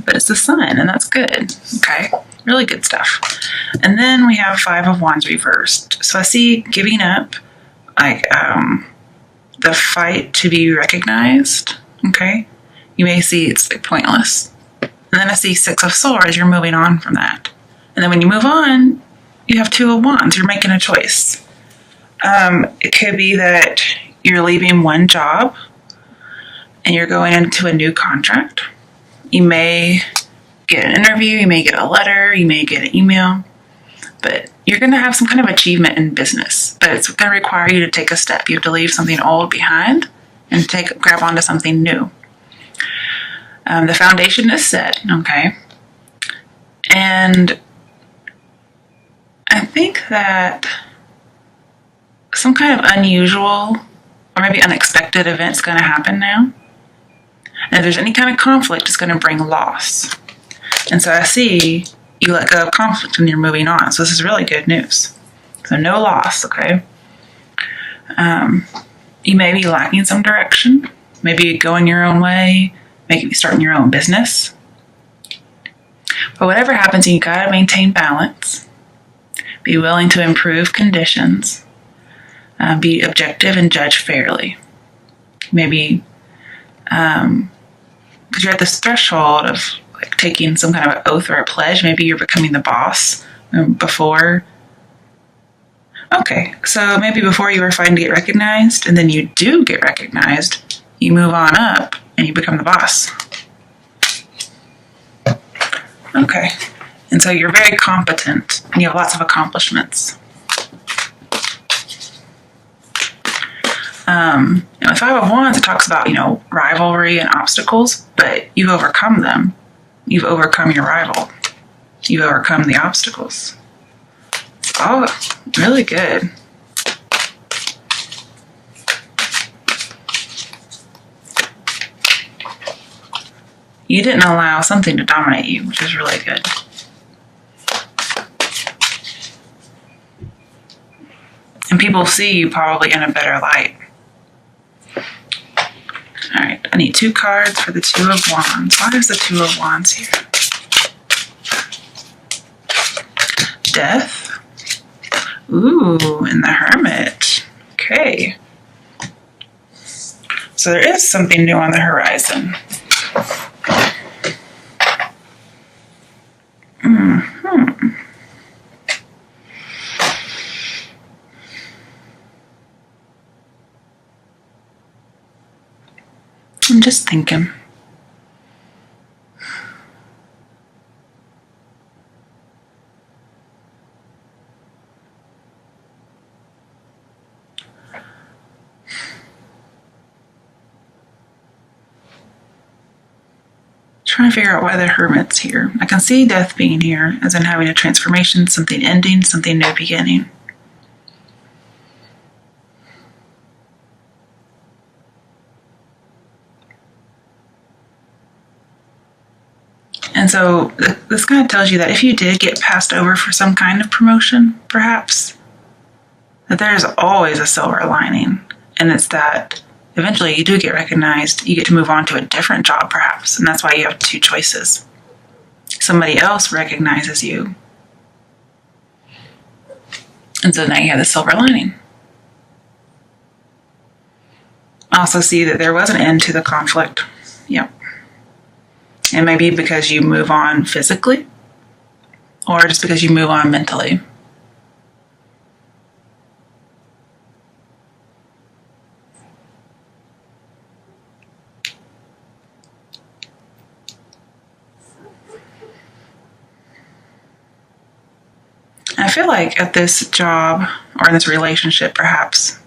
but it's the Sun, and that's good. Okay, really good stuff. And then we have Five of Wands reversed. So I see giving up, like the fight to be recognized. Okay, you may see it's like pointless. And then I see Six of Swords. You're moving on from that. And then when you move on, you have Two of Wands. You're making a choice. It could be that you're leaving one job and you're going into a new contract. You may get an interview, you may get a letter, you may get an email, but you're going to have some kind of achievement in business. But it's going to require you to take a step. You have to leave something old behind and grab onto something new. The foundation is set, okay? And I think that some kind of unusual or maybe unexpected event's going to happen now. And if there's any kind of conflict, it's going to bring loss. And so I see you let go of conflict and you're moving on. So this is really good news. So no loss, okay? You may be lacking some direction. Maybe going your own way. Maybe starting your own business. But whatever happens, you got to maintain balance. Be willing to improve conditions. Be objective and judge fairly. Maybe because you're at this threshold of like taking some kind of an oath or a pledge. Maybe you're becoming the boss before. Okay, so maybe before you were fighting to get recognized, and then you do get recognized, you move on up and you become the boss. Okay, and so you're very competent and you have lots of accomplishments. With Five of Wands, it talks about, rivalry and obstacles, but you've overcome them. You've overcome your rival. You've overcome the obstacles. Oh, really good. You didn't allow something to dominate you, which is really good. And people see you probably in a better light. All right, I need 2 cards for the Two of Wands. Why is the Two of Wands here? Death. Ooh, and the Hermit. Okay. So there is something new on the horizon. I'm just thinking. Trying to figure out why the Hermit's here. I can see death being here, as in having a transformation, something ending, something new beginning. And so this kind of tells you that if you did get passed over for some kind of promotion, perhaps, that there's always a silver lining. And it's that eventually you do get recognized, you get to move on to a different job perhaps. And that's why you have 2 choices. Somebody else recognizes you. And so now you have the silver lining. I also see that there was an end to the conflict. Yep. And maybe because you move on physically, or just because you move on mentally. I feel like at this job, or in this relationship perhaps,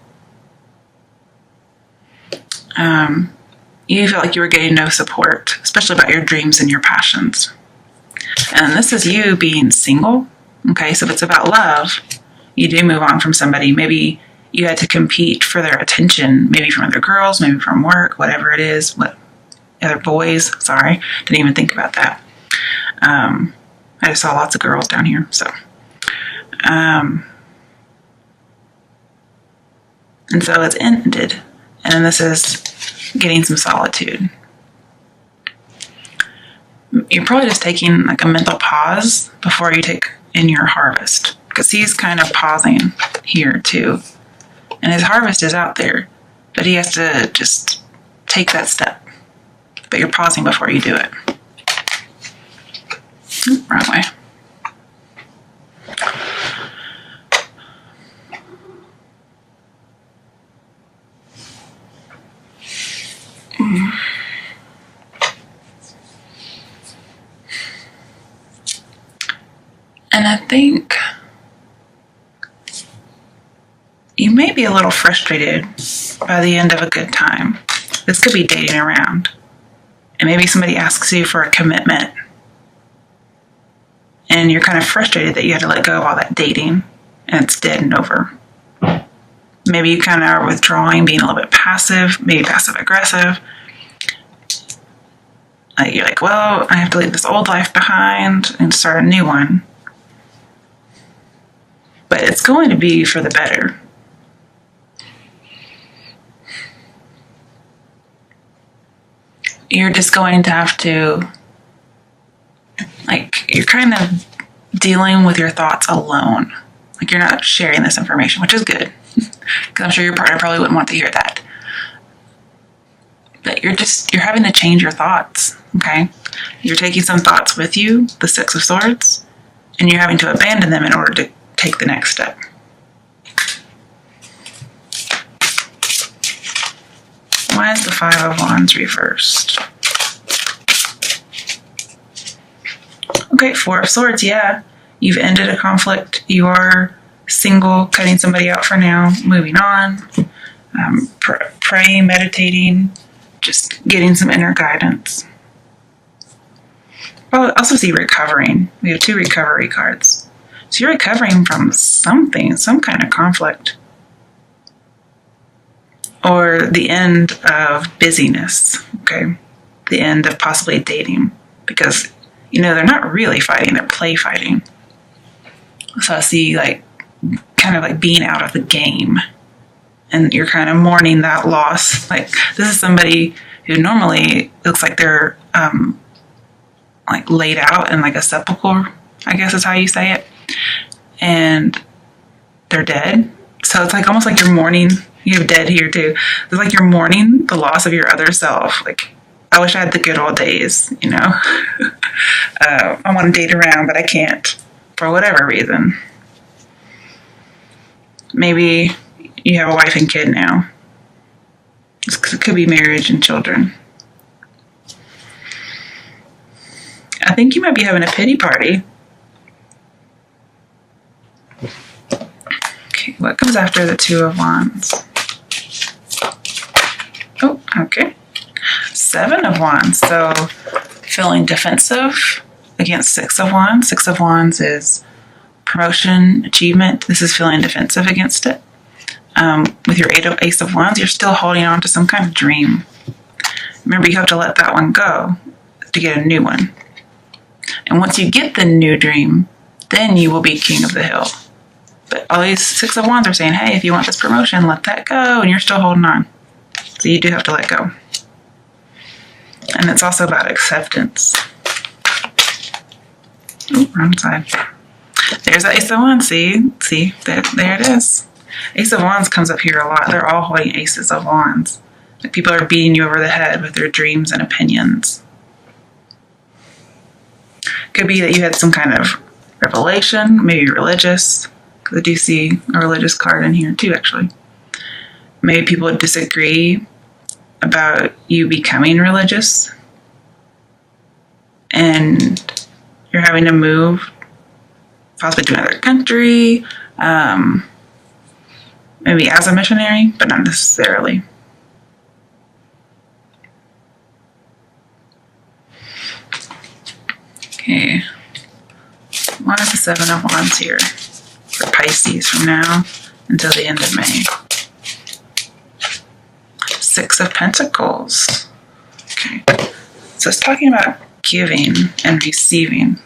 you felt like you were getting no support, especially about your dreams and your passions. And this is you being single. Okay, so if it's about love, you do move on from somebody. Maybe you had to compete for their attention, maybe from other girls, maybe from work, whatever it is, other boys. Sorry, didn't even think about that. I just saw lots of girls down here, so. And so it's ended. And this is getting some solitude. you're probably just taking like a mental pause before you take in your harvest, because he's kind of pausing here too, and his harvest is out there, but he has to just take that step. But you're pausing before you do it. Wrong way. And I think you may be a little frustrated by the end of a good time. This could be dating around. And maybe somebody asks you for a commitment. And you're kind of frustrated that you had to let go of all that dating and it's dead and over. Maybe you kind of are withdrawing, being a little bit passive, maybe passive aggressive. You're like, well, I have to leave this old life behind and start a new one. But it's going to be for the better. You're just going to have to, you're kind of dealing with your thoughts alone. Like, you're not sharing this information, which is good. Because I'm sure your partner probably wouldn't want to hear that. But you're having to change your thoughts, okay? You're taking some thoughts with you, the Six of Swords, and you're having to abandon them in order to take the next step. Why is the Five of Wands reversed? Okay, Four of Swords, yeah. You've ended a conflict. You are single, cutting somebody out for now, moving on, praying, meditating, just getting some inner guidance. I also see recovering. We have 2 recovery cards. So you're recovering from something, some kind of conflict. Or the end of busyness, okay? The end of possibly dating. Because, they're not really fighting, they're play fighting. So I see kind of being out of the game. And you're kind of mourning that loss. This is somebody who normally looks like they're laid out in a sepulcher, I guess is how you say it. And they're dead. So it's almost like you're mourning. You have dead here too. It's like you're mourning the loss of your other self. I wish I had the good old days, I want to date around, but I can't for whatever reason. Maybe you have a wife and kid now. It could be marriage and children. I think you might be having a pity party. Okay, what comes after the Two of Wands? Oh, okay. Seven of Wands. So feeling defensive against Six of Wands. Six of Wands is promotion, achievement. This is feeling defensive against it. With your Ace of Wands, you're still holding on to some kind of dream. Remember, you have to let that one go to get a new one. And once you get the new dream, then you will be king of the hill. But all these Six of Wands are saying, hey, if you want this promotion, let that go, and you're still holding on. So you do have to let go. And it's also about acceptance. Oh, wrong side. There's the Ace of Wands, see, there it is. Ace of Wands comes up here a lot. They're all holding Aces of Wands. People are beating you over the head with their dreams and opinions. Could be that you had some kind of revelation, maybe religious, because I do see a religious card in here too, actually. Maybe people disagree about you becoming religious, and you're having to move, possibly to another country, maybe as a missionary, but not necessarily. Okay, what is the Seven of Wands here for Pisces from now until the end of May? Six of Pentacles. Okay, so it's talking about giving and receiving.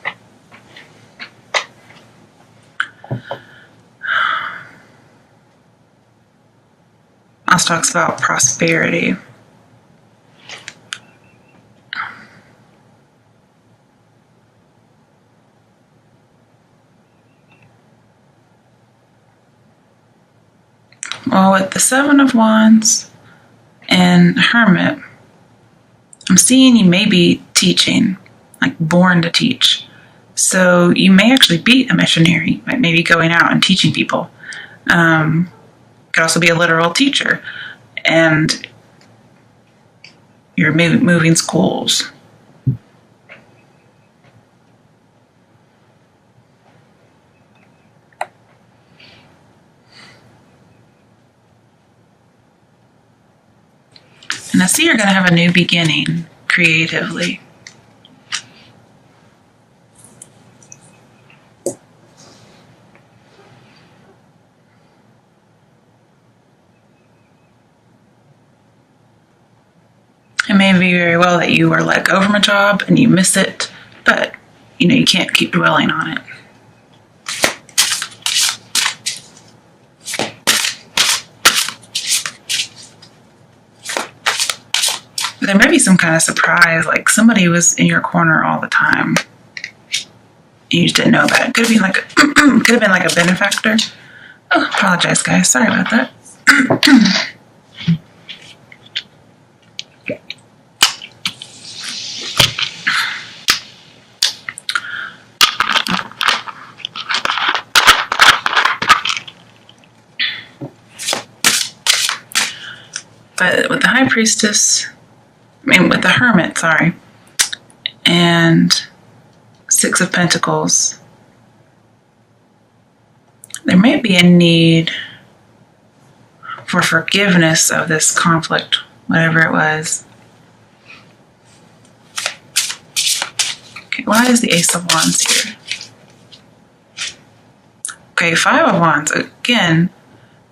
Also talks about prosperity. Well, with the Seven of Wands and Hermit, I'm seeing you may be teaching, like born to teach. So you may actually be a missionary, like maybe going out and teaching people. Could also be a literal teacher. And you're moving schools. And I see you're going to have a new beginning creatively. It may be very well that you are let go from a job and you miss it, but you can't keep dwelling on it. There may be some kind of surprise, like somebody was in your corner all the time. You just didn't know about it. Could have been like a benefactor. Oh, apologize, guys. Sorry about that. But with the High Priestess, with the Hermit, sorry, and Six of Pentacles, there may be a need for forgiveness of this conflict, whatever it was. Okay, why is the Ace of Wands here? Okay, Five of Wands, again,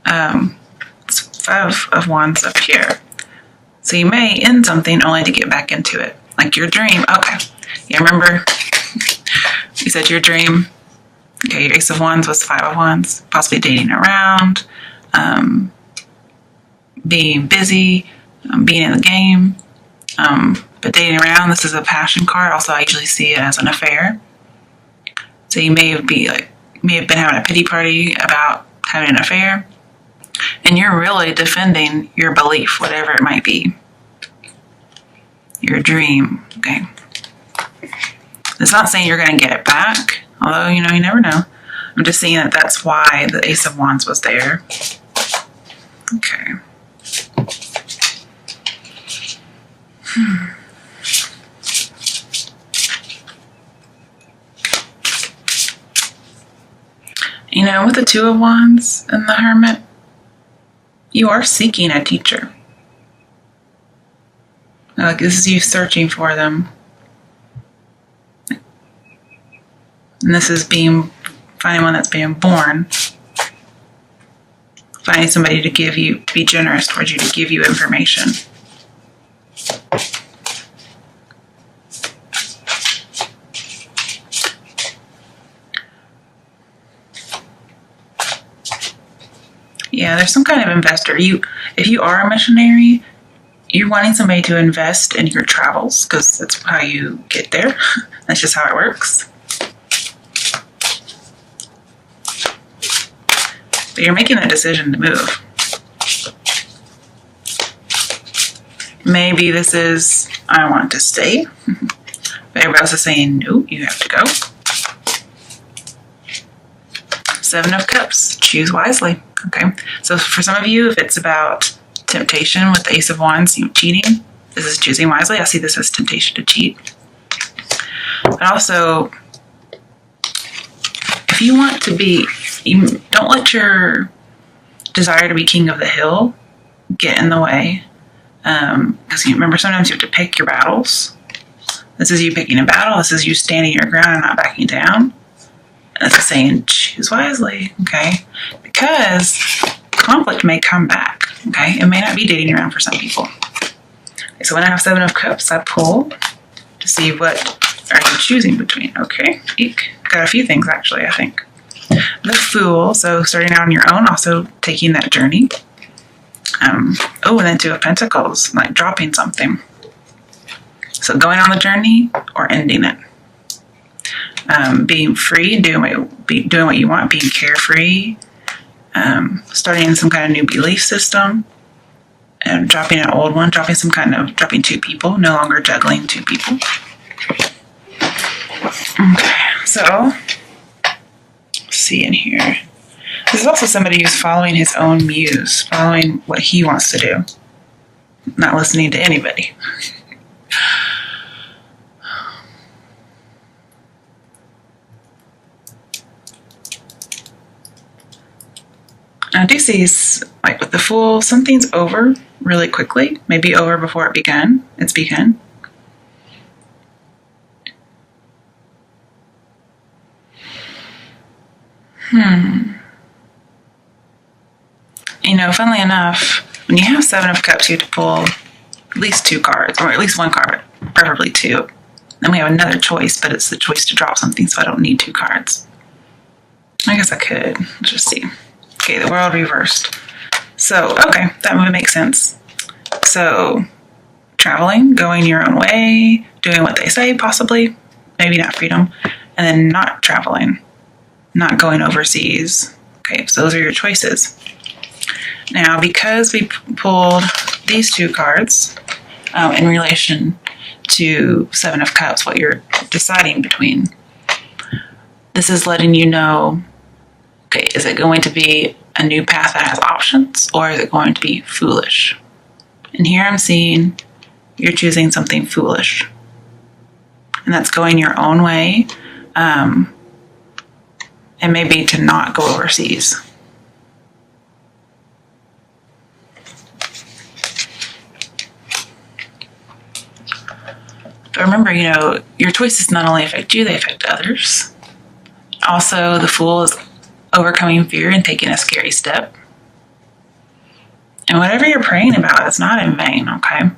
it's Five of Wands up here. So you may end something only to get back into it. Like your dream. Okay. Yeah, remember you said your dream. Okay, your Ace of Wands was Five of Wands. Possibly dating around, being busy, being in the game. But dating around, this is a passion card. Also, I usually see it as an affair. So you may have been having a pity party about having an affair. And you're really defending your belief, whatever it might be. Your dream, okay? It's not saying you're going to get it back, although, you never know. I'm just saying that that's why the Ace of Wands was there. Okay. With the Two of Wands and the Hermit, you are seeking a teacher. Like this is you searching for them. And this is finding one that's being born. Finding somebody to be generous towards you, to give you information. Yeah, there's some kind of investor. If you are a missionary, you're wanting somebody to invest in your travels because that's how you get there. That's just how it works. But you're making that decision to move. Maybe this is, I want to stay. But everybody else is saying, no, you have to go. Seven of Cups, choose wisely. Okay, so for some of you, if it's about temptation with the Ace of Wands, cheating, this is choosing wisely. I see this as temptation to cheat. But also, if you want to don't let your desire to be king of the hill get in the way. Because remember, sometimes you have to pick your battles. This is you picking a battle. This is you standing your ground and not backing down. And it's saying, choose wisely, okay? Because conflict may come back, okay? It may not be dating around for some people. Okay, so when I have Seven of Cups, I pull to see what are you choosing between, okay? Eek. Got a few things, actually, I think. The Fool, so starting out on your own, also taking that journey. And then Two of Pentacles, like dropping something. So going on the journey or ending it. Being free and doing what you want, being carefree, starting some kind of new belief system, and dropping an old one, dropping 2 people, no longer juggling 2 people. Okay, so let's see in here. This is also somebody who's following his own muse, following what he wants to do, not listening to anybody. I do see, like with the Fool, something's over really quickly, maybe over before it's begun. You know, funnily enough, when you have 7 of Cups, you have to pull at least 2 cards, or at least 1 card, preferably 2. Then we have another choice, but it's the choice to drop something, so I don't need 2 cards. I guess I could. Let's just see. Okay, the World reversed. So, okay, that would make sense. So, traveling, going your own way, doing what they say, possibly, maybe not freedom, and then not traveling, not going overseas. Okay, so those are your choices. Now, because we pulled these 2 cards in relation to 7 of Cups, what you're deciding between, this is letting you know, okay, is it going to be a new path that has options, or is it going to be foolish? And here I'm seeing you're choosing something foolish. And that's going your own way, and maybe to not go overseas. But remember, you know, your choices not only affect you, they affect others. Also, the Fool is overcoming fear and taking a scary step. And whatever you're praying about, it's not in vain, okay?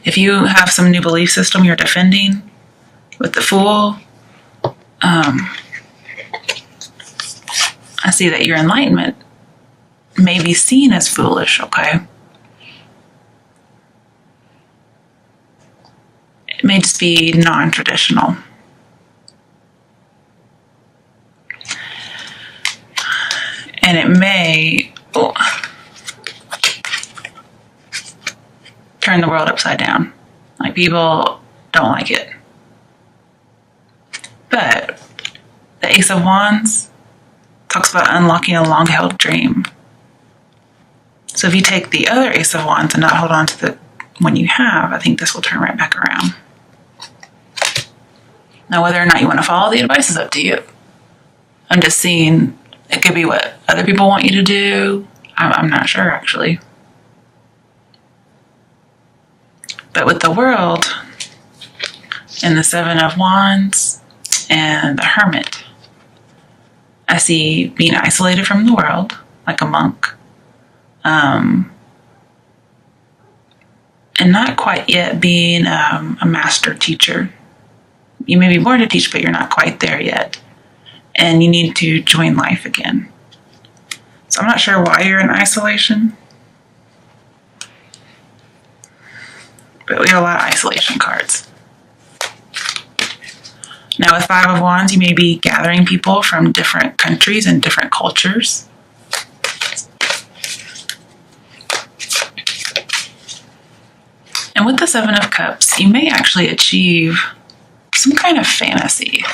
If you have some new belief system you're defending with the Fool, I see that your enlightenment may be seen as foolish, okay? It may just be non-traditional. And it may turn the world upside down. Like, people don't like it. But the Ace of Wands talks about unlocking a long-held dream. So if you take the other Ace of Wands and not hold on to the one you have, I think this will turn right back around. Now, whether or not you want to follow the advice is up to you. I'm just seeing it could be what other people want you to do. I'm not sure, actually. But with the World and the 7 of Wands and the Hermit, I see being isolated from the world, like a monk. And not quite yet being a master teacher. You may be born to teach, but you're not quite there yet. And you need to join life again. So I'm not sure why you're in isolation. But we have a lot of isolation cards. Now with 5 of Wands, you may be gathering people from different countries and different cultures. And with the 7 of Cups, you may actually achieve some kind of fantasy.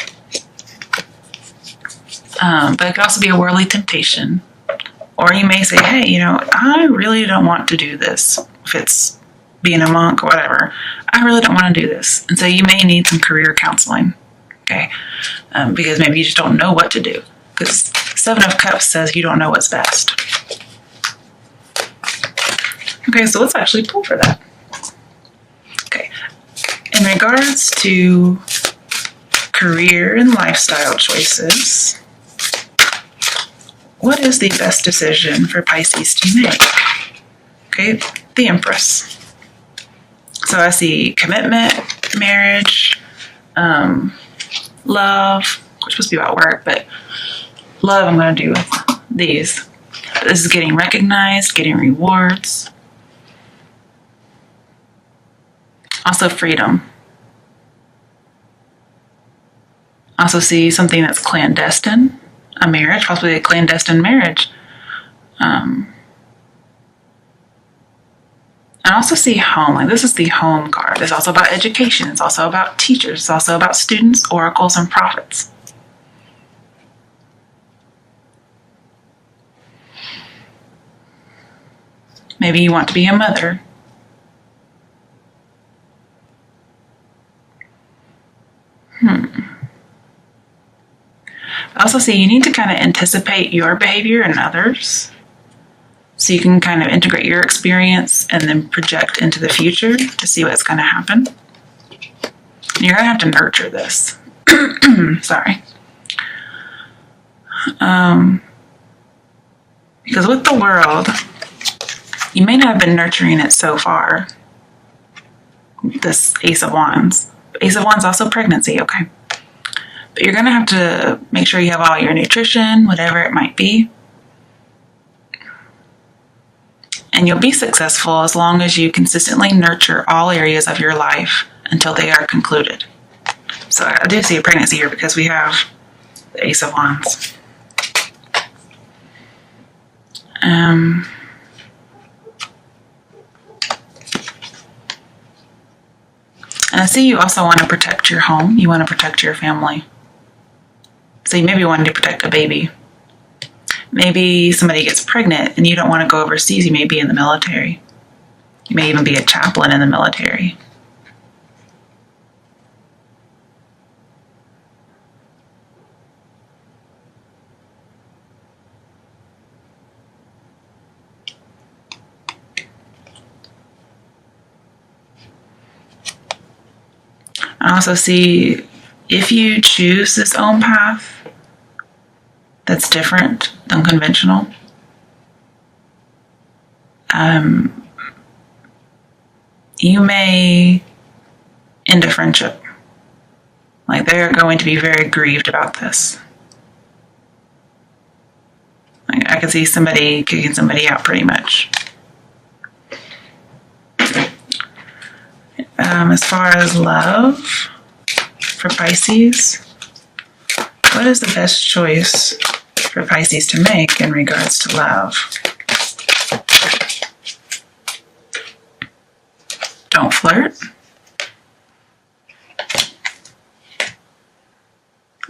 But it could also be a worldly temptation. Or you may say, hey, you know, I really don't want to do this. If it's being a monk or whatever, I really don't want to do this. And so you may need some career counseling, okay? Because maybe you just don't know what to do. Because 7 of Cups says you don't know what's best. Okay, so let's actually pull for that. Okay, in regards to career and lifestyle choices, what is the best decision for Pisces to make? Okay, the Empress. So I see commitment, marriage, love, which is supposed to be about work, but love I'm going to do with these. This is getting recognized, getting rewards. Also freedom. Also see something that's clandestine, a marriage, possibly a clandestine marriage. I also see home, like this is the home card. It's also about education. It's also about teachers. It's also about students, oracles, and prophets. Maybe you want to be a mother. I also see you need to kind of anticipate your behavior and others. So you can kind of integrate your experience and then project into the future to see what's going to happen. You're going to have to nurture this. Sorry. Because with the world, you may not have been nurturing it so far. This Ace of Wands. Ace of Wands also pregnancy, okay. But you're going to have to make sure you have all your nutrition, whatever it might be. And you'll be successful as long as you consistently nurture all areas of your life until they are concluded. So I do see a pregnancy here because we have the Ace of Wands. And I see you also want to protect your home. You want to protect your family. So you maybe want to protect a baby. Maybe somebody gets pregnant and you don't want to go overseas. You may be in the military. You may even be a chaplain in the military. I also see if you choose this own path that's different than conventional, you may end a friendship. Like they're going to be very grieved about this. Like I could see somebody kicking somebody out pretty much. As far as love for Pisces, what is the best choice for Pisces to make in regards to love? Don't flirt.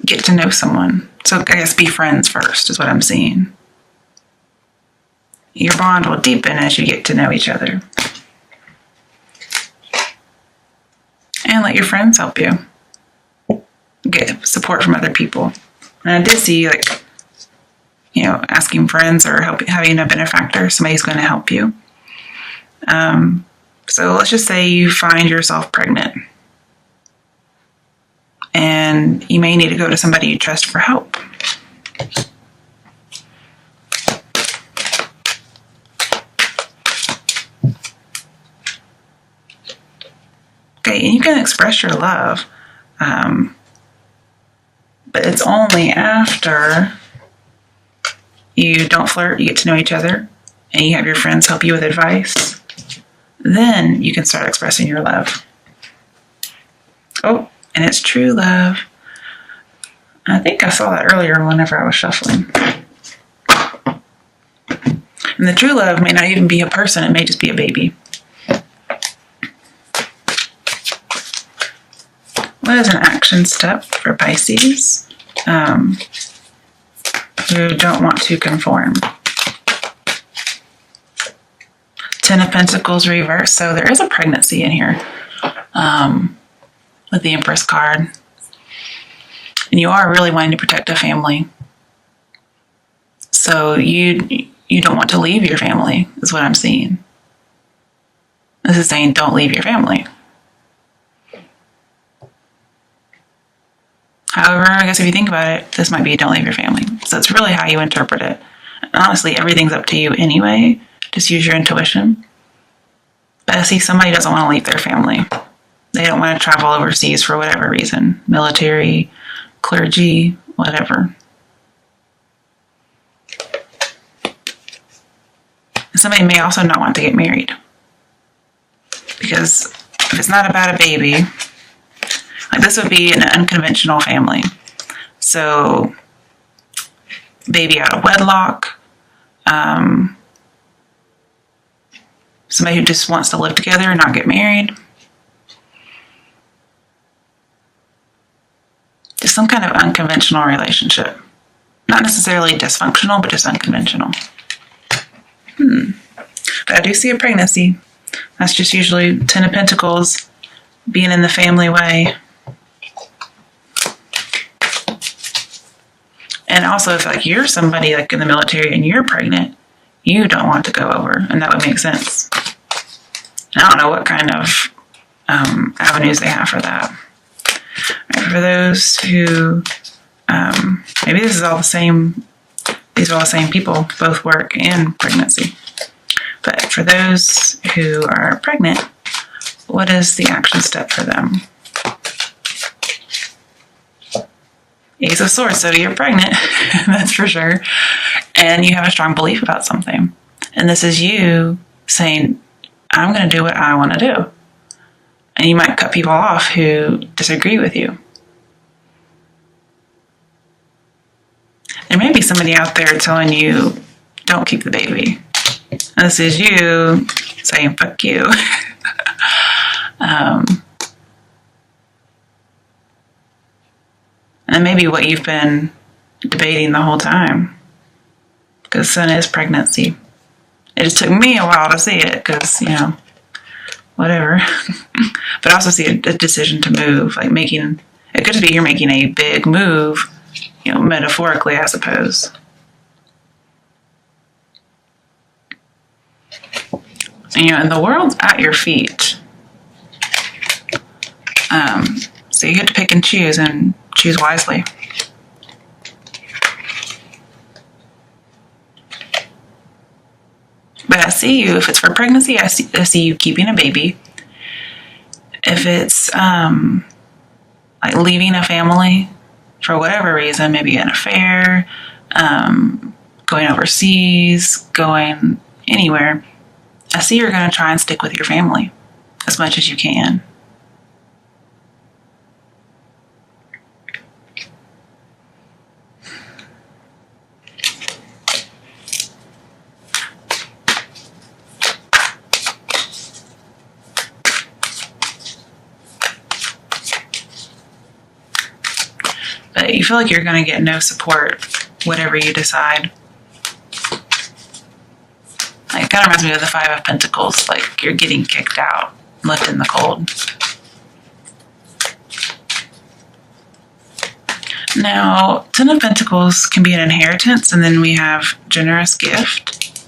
Get to know someone. So I guess be friends first is what I'm seeing. Your bond will deepen as you get to know each other. And let your friends help you. Get support from other people. And I did see, like, asking friends or having a benefactor, somebody's going to help you. So let's just say you find yourself pregnant. And you may need to go to somebody you trust for help. Okay, and you can express your love, but it's only after you don't flirt, you get to know each other, and you have your friends help you with advice. Then you can start expressing your love. Oh, and it's true love. I think I saw that earlier whenever I was shuffling. And the true love may not even be a person, it may just be a baby. What is an action step for Pisces who don't want to conform? Ten of Pentacles reverse. So there is a pregnancy in here with the Empress card. And you are really wanting to protect a family. So you don't want to leave your family, is what I'm seeing. This is saying don't leave your family. However, I guess if you think about it, this might be don't leave your family. So it's really how you interpret it. And honestly, everything's up to you anyway. Just use your intuition. But I see somebody doesn't want to leave their family. They don't want to travel overseas for whatever reason. Military, clergy, whatever. Somebody may also not want to get married. Because if it's not about a baby, like this would be an unconventional family. So, baby out of wedlock, somebody who just wants to live together and not get married, just some kind of unconventional relationship. Not necessarily dysfunctional, but just unconventional. But I do see a pregnancy. That's just usually 10 of Pentacles being in the family way. And also, if like you're somebody like in the military and you're pregnant, you don't want to go over, and that would make sense. And I don't know what kind of avenues they have for that. Right, for those who, maybe this is all the same, these are all the same people, both work and pregnancy. But for those who are pregnant, what is the action step for them? Ace of Swords, so you're pregnant, that's for sure. And you have a strong belief about something. And this is you saying, I'm going to do what I want to do. And you might cut people off who disagree with you. There may be somebody out there telling you, don't keep the baby. And this is you saying, fuck you. And maybe what you've been debating the whole time. Because Sun is pregnancy. It just took me a while to see it because, whatever. But I also see a decision to move. Like it could just be you're making a big move, metaphorically, I suppose. And the world's at your feet. So you get to pick and choose wisely. But I see you, if it's for pregnancy, I see you keeping a baby. If it's like leaving a family for whatever reason, maybe an affair, going overseas, going anywhere, I see you're going to try and stick with your family as much as you can. But you feel like you're going to get no support, whatever you decide. It kind of reminds me of the Five of Pentacles, like you're getting kicked out, left in the cold. Now, Ten of Pentacles can be an inheritance, and then we have generous gift.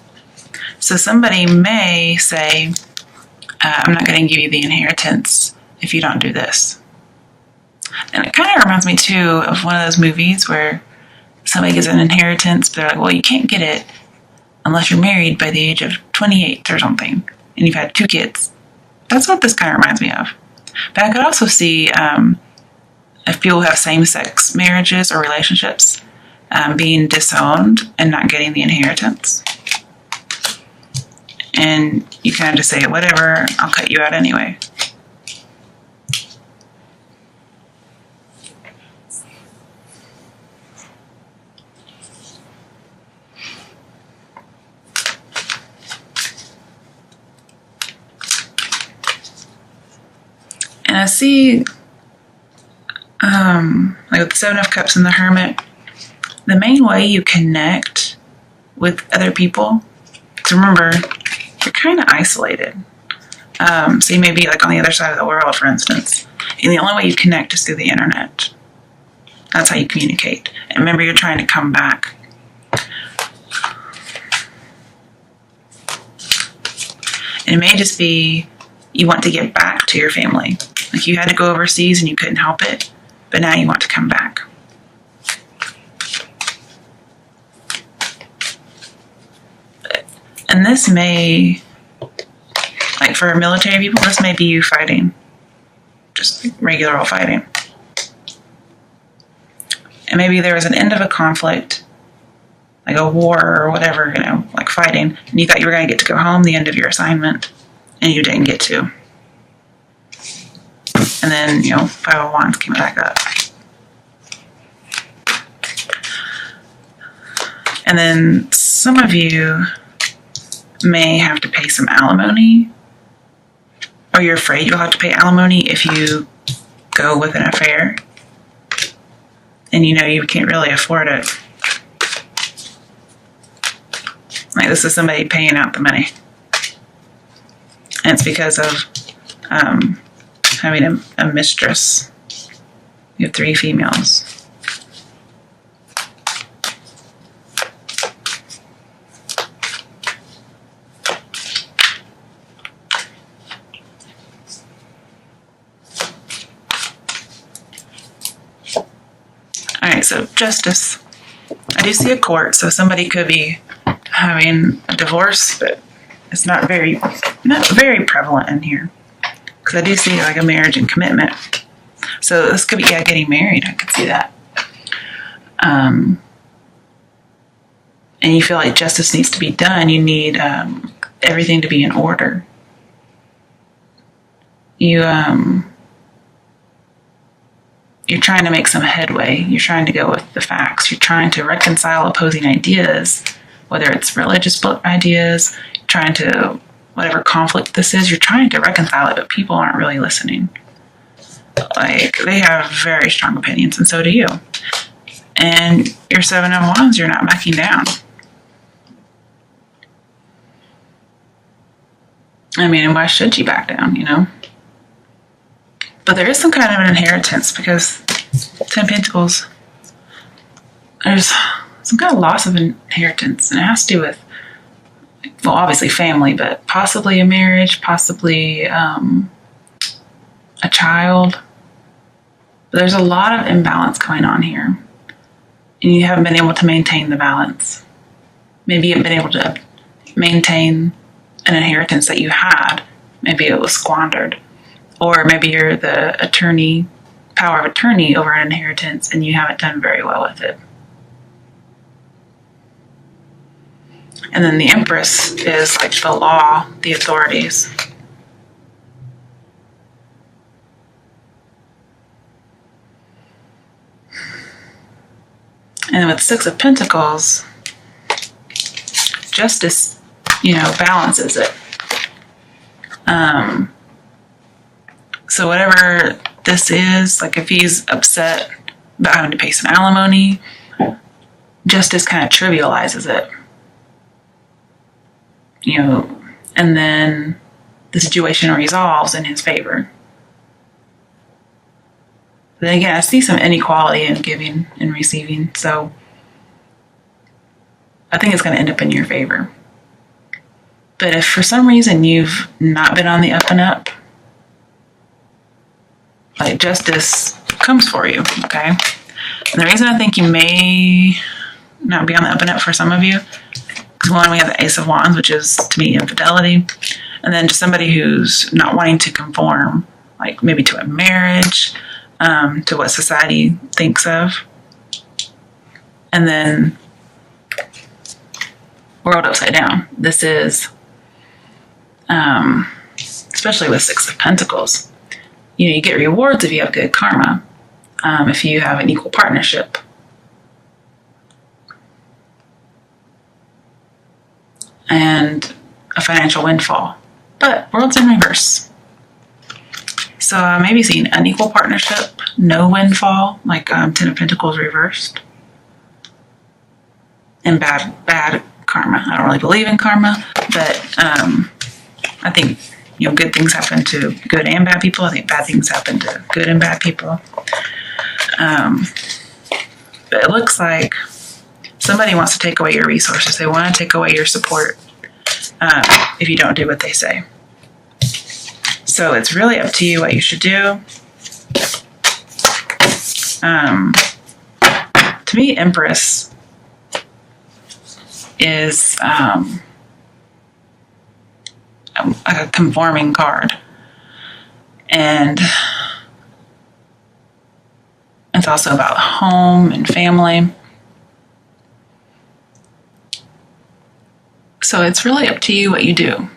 So somebody may say, I'm not going to give you the inheritance if you don't do this. And it kind of reminds me, too, of one of those movies where somebody gets an inheritance, but they're like, well, you can't get it unless you're married by the age of 28 or something, and you've had 2 kids. That's what this kind of reminds me of. But I could also see if people have same-sex marriages or relationships being disowned and not getting the inheritance. And you kind of just say, whatever, I'll cut you out anyway. And I see, like with the Seven of Cups and the Hermit, the main way you connect with other people, to remember, you're kind of isolated. So you may be like on the other side of the world, for instance, and the only way you connect is through the internet. That's how you communicate. And remember, you're trying to come back. And it may just be you want to get back to your family. Like you had to go overseas and you couldn't help it, but now you want to come back. And this may, like for military people, this may be you fighting. Just regular old fighting. And maybe there was an end of a conflict, like a war or whatever, like fighting, and you thought you were going to get to go home the end of your assignment, and you didn't get to. And then, Five of Wands came back up. And then some of you may have to pay some alimony, or you're afraid you'll have to pay alimony if you go with an affair and you know you can't really afford it. Like, this is somebody paying out the money. And it's because of having a mistress. You have 3 females. All right, so justice. I do see a court, so somebody could be having a divorce, but it's not very prevalent in here. Because I do see like a marriage and commitment. So this could be, yeah, getting married. I could see that. And you feel like justice needs to be done. You need everything to be in order. You're trying to make some headway. You're trying to go with the facts. You're trying to reconcile opposing ideas, whether it's religious ideas, trying to, whatever conflict this is, you're trying to reconcile it, but people aren't really listening. Like, they have very strong opinions, and so do you. And your 7 of Wands, you're not backing down. I mean, and why should you back down, you know? But there is some kind of an inheritance, because 10 Pentacles, there's some kind of loss of inheritance, and it has to do with, well, obviously family, but possibly a marriage, possibly a child. But there's a lot of imbalance going on here, and you haven't been able to maintain the balance. Maybe you haven't been able to maintain an inheritance that you had. Maybe it was squandered. Or maybe you're the power of attorney over an inheritance, and you haven't done very well with it. And then the Empress is like the law, the authorities. And then with 6 of Pentacles, justice, balances it. So whatever this is, like if he's upset about having to pay some alimony, justice kind of trivializes it. And then the situation resolves in his favor. But then again, I see some inequality in giving and receiving, so I think it's going to end up in your favor. But if for some reason you've not been on the up and up, like, justice comes for you, okay? And the reason I think you may not be on the up and up for some of you, because one, we have the Ace of Wands, which is, to me, infidelity. And then just somebody who's not wanting to conform, like maybe to a marriage, to what society thinks of. And then world upside down. This is, especially with 6 of Pentacles, you get rewards if you have good karma, if you have an equal partnership. And a financial windfall. But world's in reverse. So maybe seeing unequal partnership, no windfall, like 10 of Pentacles reversed. And bad karma. I don't really believe in karma, but I think good things happen to good and bad people. I think bad things happen to good and bad people. But it looks like somebody wants to take away your resources. They want to take away your support if you don't do what they say. So it's really up to you what you should do. To me, Empress is a conforming card. And it's also about home and family. So it's really up to you what you do.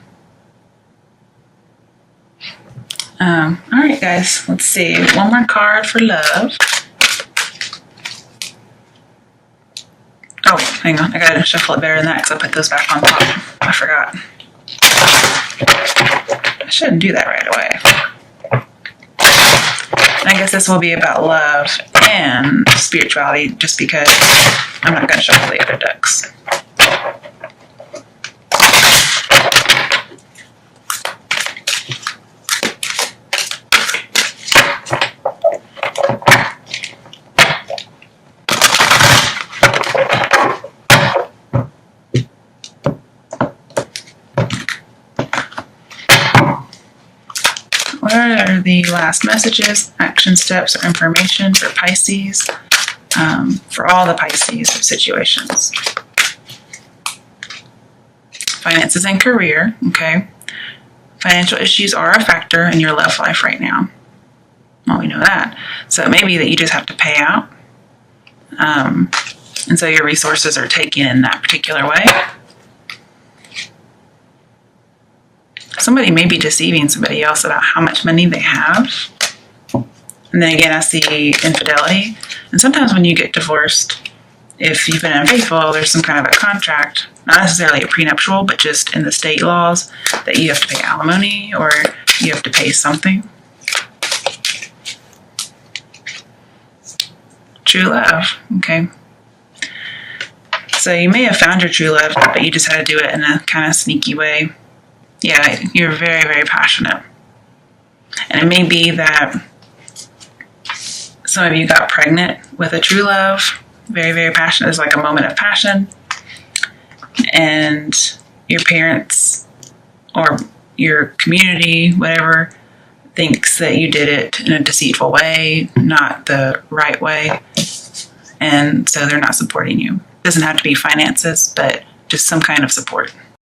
All right, guys, let's see. One more card for love. Oh, hang on. I gotta shuffle it better than that because I put those back on top. I forgot. I shouldn't do that right away. I guess this will be about love and spirituality just because I'm not going to shuffle the other decks. What are the last messages, action steps, or information for Pisces, for all the Pisces situations? Finances and career, okay. Financial issues are a factor in your love life right now. Well, we know that. So it may be that you just have to pay out. And so your resources are taken in that particular way. Somebody may be deceiving somebody else about how much money they have. And then again, I see infidelity. And sometimes when you get divorced, if you've been unfaithful, there's some kind of a contract, not necessarily a prenuptial, but just in the state laws that you have to pay alimony or you have to pay something. True love, okay. So you may have found your true love, but you just had to do it in a kind of sneaky way. Yeah, you're very, very passionate. And it may be that some of you got pregnant with a true love. Very, very passionate. There's like a moment of passion. And your parents or your community, whatever, thinks that you did it in a deceitful way, not the right way. And so they're not supporting you. It doesn't have to be finances, but just some kind of support.